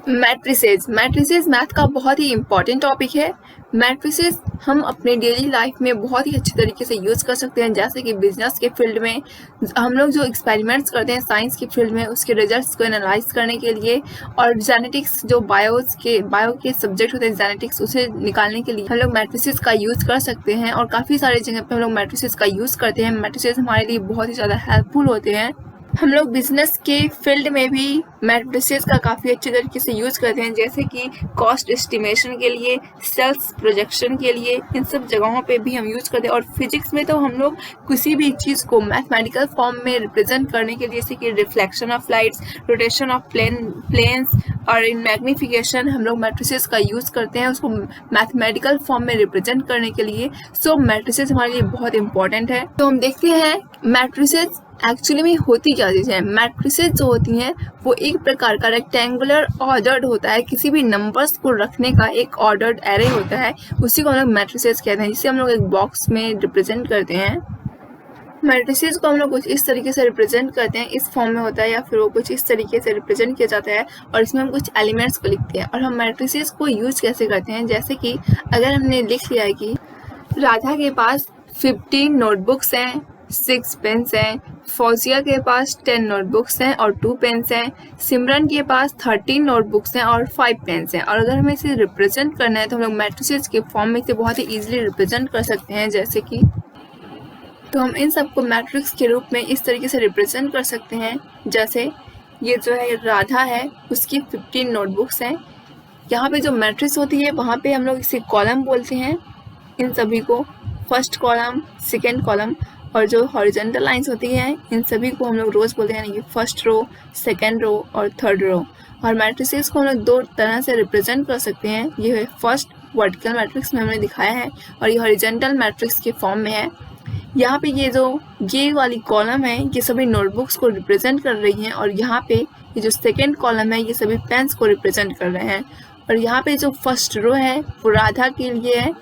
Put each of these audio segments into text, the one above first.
Matrices math का बहुत ही important topic है। मैट्रिसेस हम अपने डेली लाइफ में बहुत ही अच्छी तरीके से यूज़ कर सकते हैं, जैसे कि बिजनेस के फील्ड में हम लोग जो एक्सपेरिमेंट्स करते हैं साइंस की फील्ड में उसके रिजल्ट्स को एनालाइज करने के लिए, और जेनेटिक्स जो बायो के सब्जेक्ट होते हैं जेनेटिक्स उसे निकालने के लिए हम लोग मैट्रिसेस का यूज़ कर सकते हैं। और काफ़ी सारे जगह पे हम लोग मैट्रिसेस का यूज़ करते हैं। मैट्रिसेस हमारे लिए बहुत ही ज़्यादा हेल्पफुल होते हैं। हम लोग बिजनेस के फील्ड में भी मैट्रिसेस का काफ़ी अच्छे तरीके से यूज़ करते हैं, जैसे कि कॉस्ट एस्टिमेशन के लिए, सेल्स प्रोजेक्शन के लिए, इन सब जगहों पे भी हम यूज़ करते हैं। और फिजिक्स में तो हम लोग किसी भी चीज़ को मैथमेटिकल फॉर्म में रिप्रेजेंट करने के लिए, जैसे कि reflection of lights, rotation of planes और इन मैग्निफिकेशन हम लोग मैट्रिसेस का यूज़ करते हैं उसको मैथमेटिकल फॉर्म में रिप्रेजेंट करने के लिए। सो मैट्रिसेस हमारे लिए बहुत इंपॉर्टेंट है। तो हम देखते हैं मैट्रिसेस एक्चुअली में होती क्या चीज़ है। मैट्रिसेस जो होती हैं वो एक प्रकार का रेक्टेंगुलर ऑर्डर्ड होता है, किसी भी नंबर्स को रखने का एक ऑर्डर्ड एरे होता है, उसी को हम लोग मैट्रिसेस कहते हैं, जिसे हम लोग एक बॉक्स में रिप्रेजेंट करते हैं। मैट्रिसेस को हम लोग कुछ इस तरीके से रिप्रेजेंट करते हैं, इस फॉर्म में होता है या फिर वो कुछ इस तरीके से रिप्रेजेंट किया जाता है, और इसमें हम कुछ एलिमेंट्स को लिखते हैं। और हम मैट्रिसेस को यूज कैसे करते हैं, जैसे कि अगर हमने लिख लिया है कि राधा के पास 15 नोटबुक्स हैं, 6 पेन्स हैं, फौजिया के पास 10 नोटबुक्स हैं और 2 पेन्स हैं, सिमरन के पास 13 नोटबुक्स हैं और 5 पेन्स हैं। और अगर हमें इसे रिप्रेजेंट करना है तो हम लोग मैट्रिसेस के फॉर्म में इसे बहुत ही ईजिली रिप्रेजेंट कर सकते हैं। जैसे कि तो हम इन सबको मैट्रिक्स के रूप में इस तरीके से रिप्रेजेंट कर सकते हैं, जैसे ये जो है राधा है, उसकी 15 नोटबुक्स हैं। यहाँ पे जो मैट्रिक्स होती है वहाँ पे हम लोग इसे कॉलम बोलते हैं, इन सभी को फर्स्ट कॉलम, सेकेंड कॉलम, और जो हॉरिजॉन्टल लाइंस होती हैं इन सभी को हम लोग रोज बोलते हैं, यानी कि फर्स्ट रो, सेकेंड रो और थर्ड रो। और मैट्रिसेस को हम लोग दो तरह से रिप्रेजेंट कर सकते हैं, ये है फर्स्ट वर्टिकल मैट्रिक्स में हमने दिखाया है, और ये हॉरिजॉन्टल मैट्रिक्स के फॉर्म में है। यहाँ पे ये वाली कॉलम है ये सभी नोटबुक्स को रिप्रेजेंट कर रही हैं, और यहाँ पे ये जो सेकेंड कॉलम है ये सभी पेन्स को रिप्रेजेंट कर रहे हैं। और यहाँ पे जो फर्स्ट रो है वो राधा के लिए है,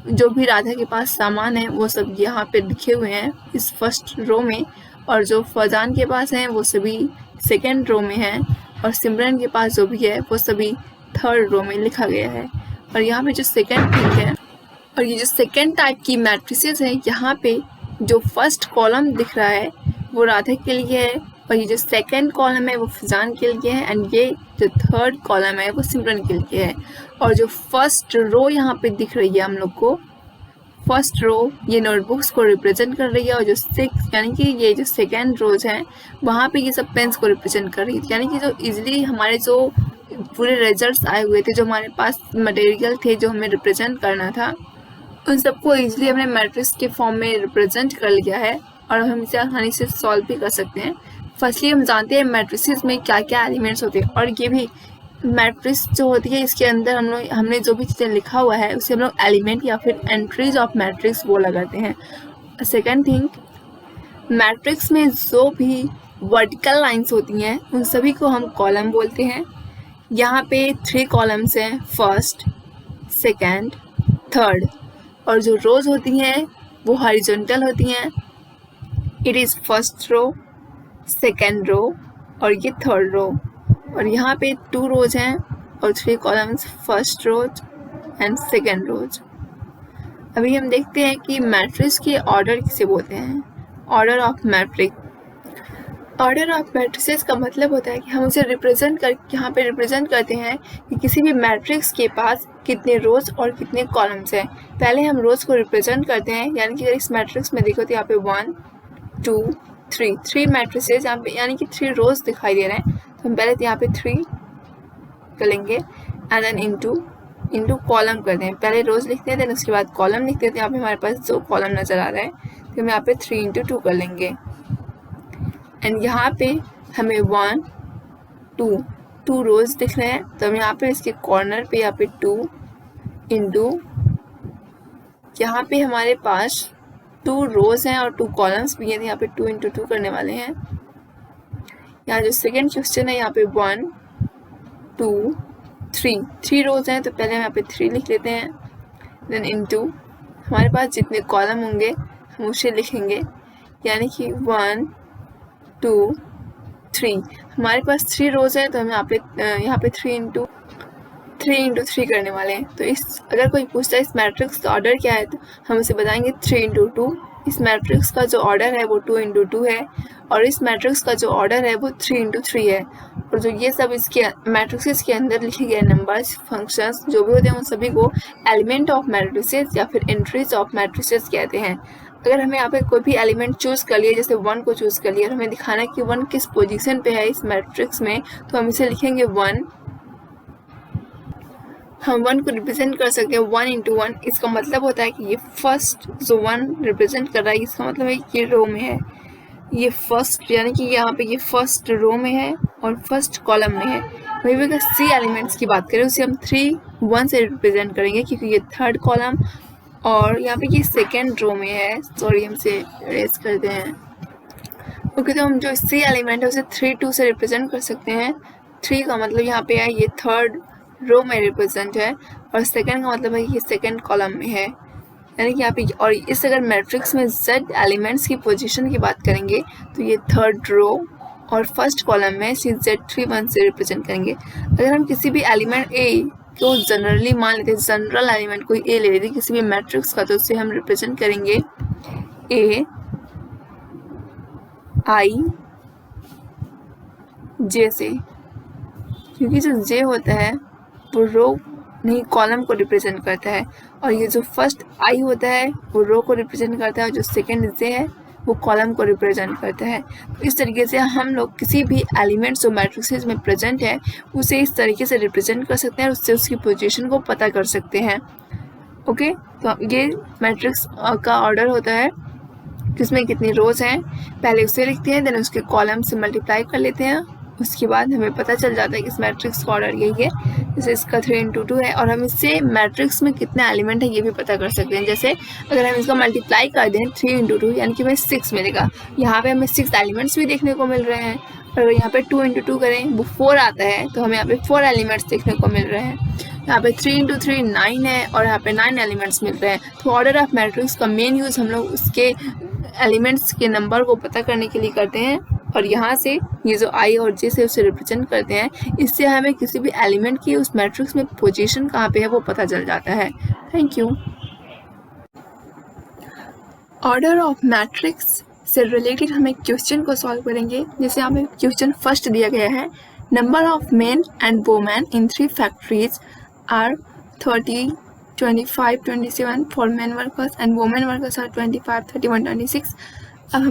जो भी राधा के पास सामान है वो सब यहाँ पे लिखे हुए हैं इस फर्स्ट रो में, और जो फौजान के पास हैं वो सभी सेकेंड रो में हैं, और सिमरन के पास जो भी है वो सभी थर्ड रो में लिखा गया है। और यहाँ पे जो सेकेंड थिंग है, और ये जो सेकेंड टाइप की मैट्रिसेस है, यहाँ पे जो फर्स्ट कॉलम दिख रहा है वो राधा के लिए है, और ये जो सेकेंड कॉलम है वो फौजान के लिए है, एंड ये जो थर्ड कॉलम है वो सिमरन के लिए है। और जो फर्स्ट रो यहाँ पे दिख रही है हम लोग को, फर्स्ट रो ये नोटबुक्स को रिप्रेजेंट कर रही है, और जो सिक्स यानी कि ये जो सेकेंड रोज हैं वहाँ पे ये सब पेन्स को रिप्रेजेंट कर रही है, यानी कि जो इजीली हमारे जो पूरे रिजल्ट्स आए हुए थे, जो हमारे पास मटेरियल थे जो हमें रिप्रेजेंट करना था, उन सबको इजीली हमने मैट्रिक्स के फॉर्म में रिप्रेजेंट कर लिया है, और हम इसे आसानी से सॉल्व भी कर सकते हैं। फर्स्टली हम जानते हैं मैट्रिसेस में क्या क्या एलिमेंट्स होते हैं, और ये भी मैट्रिक्स जो होती है इसके अंदर हमने जो भी चीज़ें लिखा हुआ है उसे हम लोग एलिमेंट या फिर एंट्रीज ऑफ मैट्रिक्स बोला करते हैं। सेकेंड थिंग, मैट्रिक्स में जो भी वर्टिकल लाइंस होती हैं उन सभी को हम कॉलम बोलते हैं। यहाँ पे 3 कॉलम्स हैं, फर्स्ट, सेकेंड, थर्ड, और जो रोज होती हैं वो हॉरिजॉन्टल होती हैं, it is first row, second row और ये थर्ड रो। और यहाँ पे 2 रोज हैं और 3 columns, first rows and second rows. अभी हम देखते हैं कि मैट्रिक्स के ऑर्डर किसे बोलते हैं। Order of matrix, order of matrices का मतलब होता है कि हम उसे यहाँ पे रिप्रेजेंट करते हैं कि किसी भी मैट्रिक्स के पास कितने रोज और कितने कॉलम्स हैं। पहले हम रोज को रिप्रेजेंट करते हैं, यानी कि अगर इस मैट्रिक्स में देखो तो यहाँ पे 1 2 3 मैट्रिसेस यहाँ पे, यानी कि 3 रोज दिखाई दे रहे हैं, तो हम पहले तो यहाँ पे 3 करेंगे एंड देन इंटू कॉलम करते हैं। पहले रोज लिखते हैं, देन उसके बाद कॉलम लिखते हैं। यहाँ पे हमारे पास 2 कॉलम नजर आ रहा है, तो हम यहाँ पे 3 इंटू 2 कर लेंगे। एंड यहाँ पे हमें 1 2 रोज दिख रहे हैं, तो हम यहाँ पे इसके कॉर्नर पे यहाँ पे 2 इंटू, यहाँ पे हमारे पास 2 रोज हैं और 2 कॉलम्स भी हैं, यहाँ पे 2 इंटू 2 करने वाले हैं। यहाँ जो सेकेंड क्वेश्चन है यहाँ पे 1 2 3 रोज हैं, तो पहले हम यहाँ पे 3 लिख लेते हैं, देन इंटू हमारे पास जितने कॉलम होंगे हम उसे लिखेंगे, यानी कि 1 2 3, हमारे पास 3 रोज है तो हम यहाँ पे 3 इंटू 3 करने वाले हैं। तो अगर कोई पूछता है इस मैट्रिक्स का ऑर्डर क्या है तो हम उसे बताएंगे 3 इंटू 2। इस मैट्रिक्स का जो ऑर्डर है वो 2 इंटू 2 है और इस मैट्रिक्स का जो ऑर्डर है वो 3 इंटू 3 है। और जो ये सब इसके मैट्रिक्स के अंदर लिखे गए नंबर्स, फंक्शंस जो भी होते हैं उन सभी को एलिमेंट ऑफ मैट्रिसेस या फिर एंट्रीज ऑफ मैट्रिसेस कहते हैं। अगर हमें यहाँ पे कोई भी एलिमेंट चूज कर लिया, जैसे 1 को चूज कर लिया और हमें दिखाना है कि 1 किस पोजीशन पे है इस मैट्रिक्स में, तो हम इसे लिखेंगे 1। हम 1 को रिप्रेजेंट कर सकते हैं 1 इंटू 1। इसका मतलब होता है कि ये फर्स्ट जो 1 रिप्रेजेंट कर रहा है इसका मतलब है कि ये रो में है, ये फर्स्ट यानी कि यहाँ पे ये फर्स्ट रो में है और फर्स्ट कॉलम में है। वहीं पे अगर सी एलिमेंट्स की बात करें उसे हम 3 1 से रिप्रेजेंट करेंगे क्योंकि ये थर्ड कॉलम और यहाँ पे ये सेकेंड रो में है। सॉरी, हम इसे इरेज करते हैं। ओके, तो हम जो सी एलिमेंट है उसे 3 2 से रिप्रेजेंट कर सकते हैं। 3 का मतलब यहाँ पे है ये थर्ड रो में रिप्रेजेंट है और सेकंड का मतलब है ये सेकंड कॉलम में है, यानी कि यहाँ पे। और इस अगर मैट्रिक्स में z एलिमेंट्स की पोजीशन की बात करेंगे तो ये थर्ड रो और फर्स्ट कॉलम में z3 1 से रिप्रेजेंट करेंगे। अगर हम किसी भी एलिमेंट a को जनरली मान लेते हैं, जनरल एलिमेंट कोई a ले लेते हैं किसी भी मैट्रिक्स का, तो उससे हम रिप्रेजेंट करेंगे a i j से, क्योंकि जो j होता है वो रो नहीं कॉलम को रिप्रेजेंट करता है और ये जो फर्स्ट आई होता है वो रो को रिप्रेजेंट करता है और जो सेकंड जे है वो कॉलम को रिप्रेजेंट करता है। तो इस तरीके से हम लोग किसी भी एलिमेंट्स जो मैट्रिक्स में प्रेजेंट है उसे इस तरीके से रिप्रेजेंट कर सकते हैं और उससे उसकी पोजीशन को पता कर सकते हैं। ओके, तो ये मैट्रिक्स का ऑर्डर होता है जिसमें कितनी रोज हैं, पहले उसे लिखते हैं, देन उसके कॉलम से मल्टीप्लाई कर लेते हैं, उसके बाद हमें पता चल जाता है कि इस मैट्रिक्स का ऑर्डर यही है। जैसे इसका 3 इंटू 2 है और हम इससे मैट्रिक्स में कितने एलिमेंट है ये भी पता कर सकते हैं। जैसे अगर हम इसका मल्टीप्लाई कर दें 3 इंटू 2 यानी कि हमें 6 मिलेगा। यहाँ पे हमें 6 एलिमेंट्स भी देखने को मिल रहे हैं और अगर यहाँ पे 2 इंटू 2 करें वो 4 आता है तो हमें यहाँ पे 4 एलिमेंट्स देखने को मिल रहे हैं। यहाँ पे 3 इंटू 3 9 है और यहाँ पे 9 एलिमेंट्स मिल रहे हैं। तो ऑर्डर ऑफ मैट्रिक्स का मेन यूज़ हम लोग उसके एलिमेंट्स के नंबर को पता करने के लिए करते हैं और यहाँ से ये जो आई और जे से उसे रिप्रेजेंट करते हैं। इससे हमें किसी भी एलिमेंट की उस मैट्रिक्स में पोजीशन कहाँ पे है वो पता चल जाता है। Thank you. Order of matrix से रिलेटेड हम एक क्वेश्चन को सॉल्व करेंगे। जैसे हमें क्वेश्चन फर्स्ट दिया गया है, number of men and women in 3 factories are 30 25 27 for men workers and women workers are 25 31 26। अब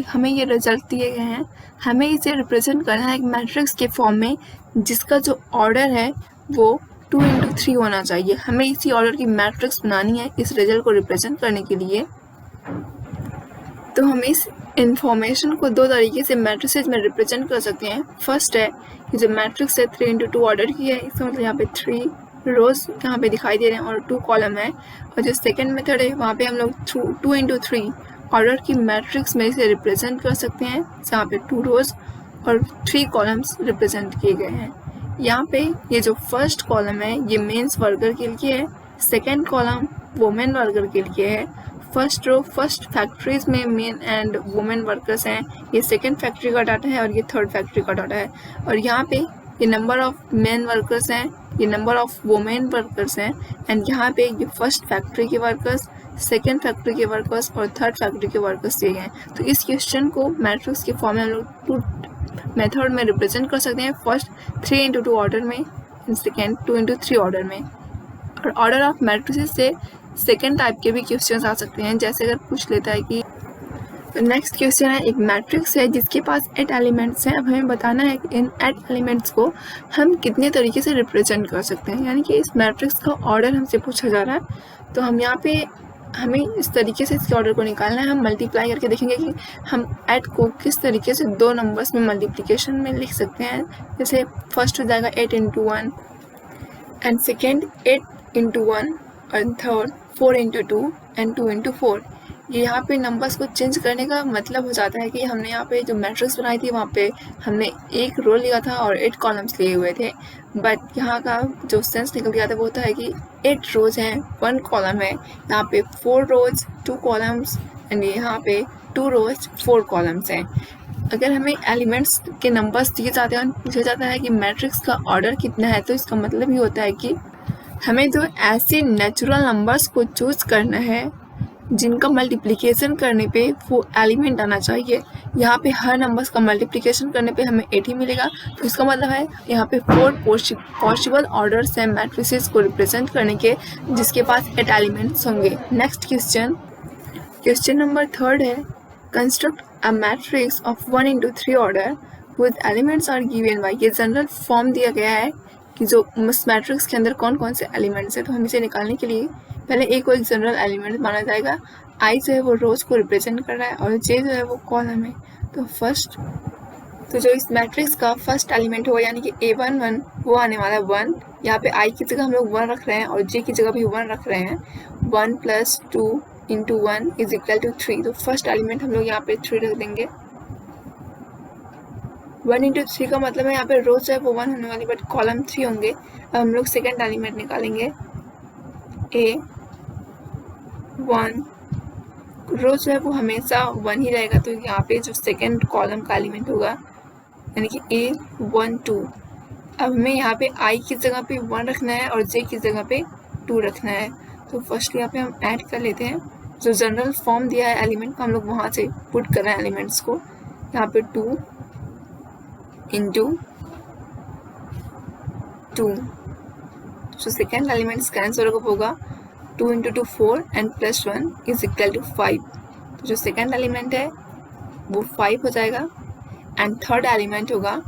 हमें ये रिजल्ट दिए गए हैं, हमें इसे रिप्रेजेंट करना है एक मैट्रिक्स के फॉर्म में जिसका जो ऑर्डर है वो 2 इंटू 3 होना चाहिए। हमें इसी ऑर्डर की मैट्रिक्स बनानी है इस रिजल्ट को रिप्रेजेंट करने के लिए। तो हम इस इंफॉर्मेशन को 2 तरीके से मैट्रिसेस में रिप्रेजेंट कर सकते हैं। फर्स्ट है कि जो मैट्रिक्स है 3 इंटू 2 ऑर्डर की है, इसका मतलब यहाँ पे 3 रोज यहाँ पे दिखाई दे रहे हैं और 2 कॉलम है। और जो सेकेंड मेथड है वहाँ पे हम लोग 2 इंटू 3 ऑर्डर की मैट्रिक्स में इसे रिप्रेजेंट कर सकते हैं, जहाँ पे 2 रोज और 3 कॉलम्स रिप्रेजेंट किए गए हैं। यहाँ पे ये जो फर्स्ट कॉलम है ये मेंस वर्कर के लिए है, सेकेंड कॉलम वुमेन वर्कर के लिए है, फर्स्ट रो फर्स्ट फैक्ट्रीज में मेन एंड वुमेन वर्कर्स हैं, ये सेकेंड फैक्ट्री का डाटा है और ये थर्ड फैक्ट्री का डाटा है। और यहाँ पे ये नंबर ऑफ मेन वर्कर्स हैं, ये नंबर ऑफ वुमेन वर्कर्स हैं एंड यहाँ पे ये फर्स्ट फैक्ट्री के वर्कर्स, सेकेंड फैक्ट्री के वर्कर्स और थर्ड फैक्ट्री के वर्कर्स दिए गए हैं। तो इस क्वेश्चन को मैट्रिक्स के फॉर्म में हम लोग 2 मेथड में रिप्रेजेंट कर सकते हैं। फर्स्ट 3 इंटू 2 ऑर्डर में एंड सेकेंड 2 इंटू 3 ऑर्डर में। और ऑर्डर ऑफ मैट्रिसेस से सेकेंड टाइप के भी क्वेश्चन आ सकते हैं। जैसे अगर पूछ लेता है कि नेक्स्ट क्वेश्चन है, एक मैट्रिक्स है जिसके पास 8 एलिमेंट्स हैं। अब हमें बताना है कि इन 8 एलिमेंट्स को हम कितने तरीके से रिप्रेजेंट कर सकते हैं, यानी कि इस मैट्रिक्स का ऑर्डर हमसे पूछा जा रहा है। तो हम यहाँ पे हमें इस तरीके से इसके ऑर्डर को निकालना है। हम मल्टीप्लाई करके देखेंगे कि हम 8 को किस तरीके से 2 नंबर्स में मल्टीप्लिकेशन में लिख सकते हैं। जैसे फर्स्ट हो जाएगा 8 इंटू 1 एंड सेकेंड 8 इंटू 1 और थर्ड 4 इंटू 2 एंड 2 इंटू 4। ये यहाँ पे नंबर्स को चेंज करने का मतलब हो जाता है कि हमने यहाँ पे जो मैट्रिक्स बनाई थी वहाँ पे हमने 1 रो लिया था और 8 कॉलम्स लिए हुए थे, बट यहाँ का जो सेंस निकल गया था वो होता है कि 8 रोज हैं 1 कॉलम है, यहाँ पे 4 रोज 2 कॉलम्स एंड यहाँ पे 2 रोज 4 कॉलम्स हैं। अगर हमें एलिमेंट्स के नंबर्स दिए जाते हैं और पूछा जाता है कि मैट्रिक्स का ऑर्डर कितना है, तो इसका मतलब ये होता है कि हमें जो ऐसे नेचुरल नंबर्स को चूज करना है जिनका मल्टीप्लिकेशन करने पे वो एलिमेंट आना चाहिए। यहाँ पे हर नंबर्स का मल्टीप्लिकेशन करने पे हमें 8 ही मिलेगा, तो इसका मतलब है यहाँ पे 4 पॉसिबल ऑर्डर्स हैं मैट्रिसेस को रिप्रेजेंट करने के जिसके पास 8 एलिमेंट्स होंगे। नेक्स्ट क्वेश्चन नंबर 3 है, construct a matrix of 1 into 3 order with elements are given by. ये जनरल फॉर्म दिया गया है कि जो उस मैट्रिक्स के अंदर कौन कौन से एलिमेंट्स हैं। तो हम इसे निकालने के लिए पहले ए को एक जनरल एलिमेंट माना जाएगा, आई जो है वो रोज को रिप्रेजेंट कर रहा है और जे जो है वो कॉलम है। तो जो इस मैट्रिक्स का फर्स्ट एलिमेंट होगा यानी कि A11 वो आने वाला है 1। यहाँ पे आई की जगह हम लोग 1 रख रहे हैं और जे की जगह भी 1 रख रहे हैं। 1 + 2 × 1 = 3। तो फर्स्ट एलिमेंट हम लोग यहाँ पे 3 रख देंगे। 1 × 3 का मतलब है यहाँ पे रोज जो है वो 1 होने वाली, बट कॉलम 3 होंगे। अब हम लोग सेकेंड एलिमेंट निकालेंगे A1। रोज जो है वो हमेशा 1 ही रहेगा, तो यहाँ पे जो सेकेंड कॉलम का एलिमेंट होगा यानी कि A12। अब हमें यहाँ पे आई की जगह पे 1 रखना है और जे की जगह पे 2 रखना है। तो फर्स्ट यहाँ पे हम ऐड कर लेते हैं, जो जनरल फॉर्म दिया है एलिमेंट का हम लोग वहाँ से पुट कर रहे हैं एलिमेंट्स को। यहाँ पे 2 × 2, जो सेकेंड एलिमेंट्स का आंसर होगा 2 × 2 4 and +1 = 5। तो जो सेकेंड एलिमेंट है वो 5 हो जाएगा। एंड थर्ड एलिमेंट होगा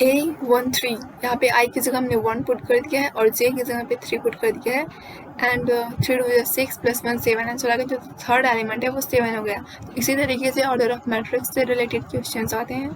A13। यहाँ पे आई की जगह हमने 1 पुट कर दिया है और जे की जगह पे 3 पुट कर दिया है। एंड 3 × 6 + 1 7 आंसर आ गया। जो थर्ड एलिमेंट है वो 7 हो गया। इसी तरीके से ऑर्डर ऑफ मैट्रिक्स से रिलेटेड क्वेश्चंस आते हैं।